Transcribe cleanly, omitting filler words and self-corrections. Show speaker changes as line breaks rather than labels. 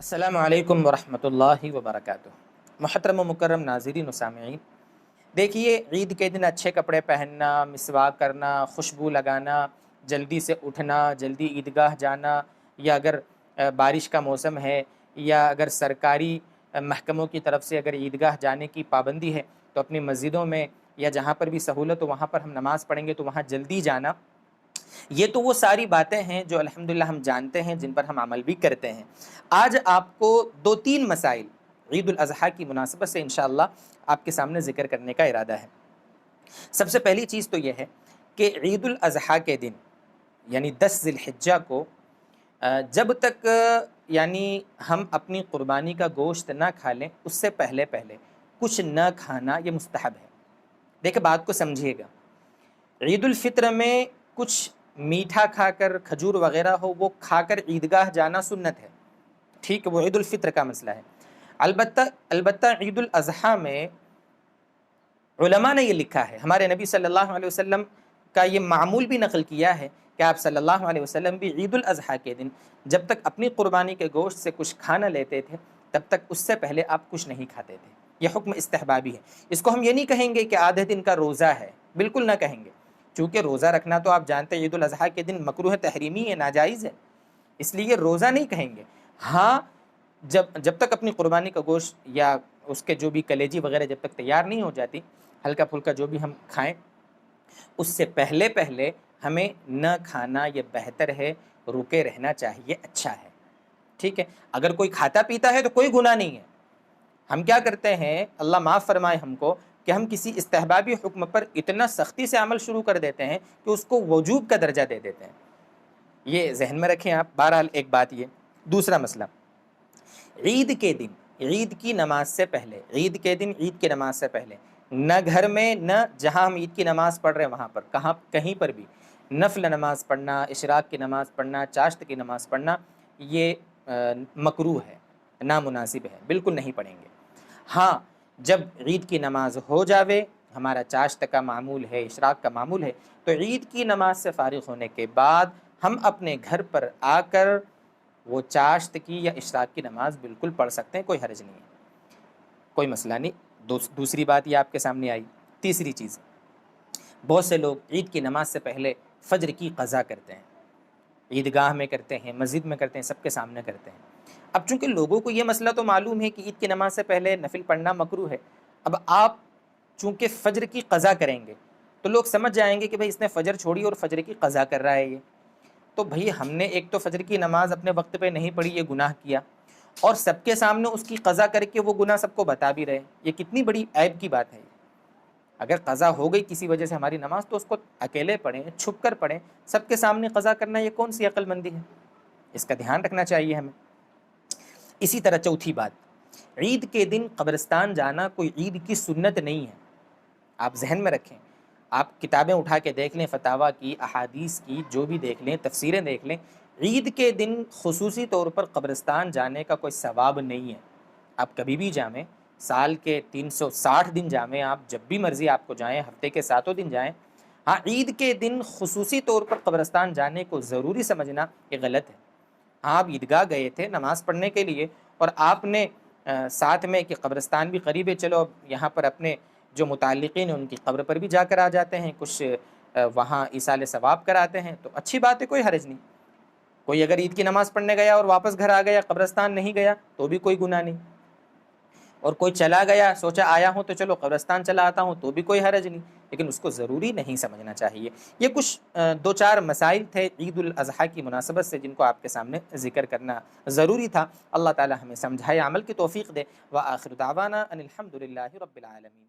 السلام علیکم ورحمۃ اللہ وبرکاتہ۔ محترم و مکرم ناظرین و سامعین، دیکھیے، عید کے دن اچھے کپڑے پہننا، مسواک کرنا، خوشبو لگانا، جلدی سے اٹھنا، جلدی عیدگاہ جانا، یا اگر بارش کا موسم ہے یا اگر سرکاری محکموں کی طرف سے اگر عیدگاہ جانے کی پابندی ہے تو اپنی مسجدوں میں یا جہاں پر بھی سہولت ہو وہاں پر ہم نماز پڑھیں گے تو وہاں جلدی جانا، یہ تو وہ ساری باتیں ہیں جو الحمدللہ ہم جانتے ہیں، جن پر ہم عمل بھی کرتے ہیں۔ آج آپ کو دو تین مسائل عید الاضحیٰ کی مناسبت سے انشاءاللہ آپ کے سامنے ذکر کرنے کا ارادہ ہے۔ سب سے پہلی چیز تو یہ ہے کہ عید الاضحیٰ کے دن یعنی 10 ذی الحجہ کو جب تک یعنی ہم اپنی قربانی کا گوشت نہ کھا لیں، اس سے پہلے کچھ نہ کھانا یہ مستحب ہے۔ دیکھیں، بات کو سمجھیے گا، عید الفطر میں کچھ میٹھا کھا کر، کھجور وغیرہ ہو، وہ کھا کر عیدگاہ جانا سنت ہے، ٹھیک ہے، وہ عید الفطر کا مسئلہ ہے۔ البتہ عید الاضحیٰ میں علماء نے یہ لکھا ہے، ہمارے نبی صلی اللہ علیہ وسلم کا یہ معمول بھی نقل کیا ہے کہ آپ صلی اللہ علیہ وسلم بھی عید الاضحیٰ کے دن جب تک اپنی قربانی کے گوشت سے کچھ کھانا لیتے تھے تب تک اس سے پہلے آپ کچھ نہیں کھاتے تھے۔ یہ حکم استحبابی ہے، اس کو ہم یہ نہیں کہیں گے کہ آدھے دن کا روزہ ہے، بالکل نہ کہیں گے، چونکہ روزہ رکھنا تو آپ جانتے ہیں عید الاضحیٰ کے دن مکروہ تحریمی ہے، ناجائز ہے، اس لیے روزہ نہیں کہیں گے۔ ہاں، جب تک اپنی قربانی کا گوشت یا اس کے جو بھی کلیجی وغیرہ جب تک تیار نہیں ہو جاتی، ہلکا پھلکا جو بھی ہم کھائیں، اس سے پہلے ہمیں نہ کھانا یہ بہتر ہے، رکے رہنا چاہیے، اچھا ہے، ٹھیک ہے۔ اگر کوئی کھاتا پیتا ہے تو کوئی گناہ نہیں ہے۔ ہم کیا کرتے ہیں، اللہ معاف فرمائے ہم کو، کہ ہم کسی استحبابی حکم پر اتنا سختی سے عمل شروع کر دیتے ہیں کہ اس کو وجوب کا درجہ دے دیتے ہیں۔ یہ ذہن میں رکھیں آپ۔ بہرحال ایک بات یہ۔ دوسرا مسئلہ، عید کے دن، عید کی نماز سے پہلے، عید کے دن عید کی نماز سے پہلے نہ گھر میں نہ جہاں ہم عید کی نماز پڑھ رہے ہیں وہاں پر، کہیں پر بھی نفل نماز پڑھنا، اشراق کی نماز پڑھنا، چاشت کی نماز پڑھنا یہ مکروہ ہے، نامناسب ہے، بالکل نہیں پڑھیں گے۔ ہاں، جب عید کی نماز ہو جاوے، ہمارا چاشت کا معمول ہے، اشراق کا معمول ہے، تو عید کی نماز سے فارغ ہونے کے بعد ہم اپنے گھر پر آ کر وہ چاشت کی یا اشراق کی نماز بالکل پڑھ سکتے ہیں، کوئی حرج نہیں ہے، کوئی مسئلہ نہیں۔ دوسری بات یہ آپ کے سامنے آئی۔ تیسری چیز، بہت سے لوگ عید کی نماز سے پہلے فجر کی قضا کرتے ہیں، عیدگاہ میں کرتے ہیں، مسجد میں کرتے ہیں، سب کے سامنے کرتے ہیں۔ اب چونکہ لوگوں کو یہ مسئلہ تو معلوم ہے کہ عید کی نماز سے پہلے نفل پڑھنا مکروہ ہے، اب آپ چونکہ فجر کی قضا کریں گے تو لوگ سمجھ جائیں گے کہ بھئی اس نے فجر چھوڑی اور فجر کی قضا کر رہا ہے یہ، تو بھئی ہم نے ایک تو فجر کی نماز اپنے وقت پہ نہیں پڑھی، یہ گناہ کیا، اور سب کے سامنے اس کی قضا کر کے وہ گناہ سب کو بتا بھی رہے، یہ کتنی بڑی عیب کی بات ہے۔ اگر قضا ہو گئی کسی وجہ سے ہماری نماز تو اس کو اکیلے پڑھیں، چھپ کر پڑھیں، سب کے سامنے قضا کرنا یہ کون سی عقل مندی ہے؟ اس کا دھیان رکھنا چاہیے ہمیں۔ اسی طرح چوتھی بات، عید کے دن قبرستان جانا کوئی عید کی سنت نہیں ہے، آپ ذہن میں رکھیں۔ آپ کتابیں اٹھا کے دیکھ لیں، فتاویٰ کی، احادیث کی، جو بھی دیکھ لیں، تفسیریں دیکھ لیں، عید کے دن خصوصی طور پر قبرستان جانے کا کوئی ثواب نہیں ہے۔ آپ کبھی بھی جائیں، سال کے 360 دن جائیں، آپ جب بھی مرضی آپ کو جائیں، ہفتے کے 7 دن جائیں، ہاں عید کے دن خصوصی طور پر قبرستان جانے کو ضروری سمجھنا یہ غلط ہے۔ ہاں، آپ عیدگاہ گئے تھے نماز پڑھنے کے لیے اور آپ نے ساتھ میں کہ قبرستان بھی قریب ہے، چلو اب یہاں پر اپنے جو متعلقین ہیں ان کی قبر پر بھی جا کر آ جاتے ہیں، کچھ وہاں ایصال ثواب کراتے ہیں، تو اچھی بات ہے، کوئی حرج نہیں۔ کوئی اگر عید کی نماز پڑھنے گیا اور واپس گھر آ گیا، قبرستان نہیں گیا تو بھی کوئی گناہ نہیں، اور کوئی چلا گیا، سوچا آیا ہوں تو چلو قبرستان چلا آتا ہوں تو بھی کوئی حرج نہیں، لیکن اس کو ضروری نہیں سمجھنا چاہیے۔ یہ کچھ دو چار مسائل تھے عید الاضحیٰ کی مناسبت سے جن کو آپ کے سامنے ذکر کرنا ضروری تھا۔ اللہ تعالی ہمیں سمجھائے عمل کی توفیق دے۔ وآخر دعوانا ان الحمد للہ رب العالمین۔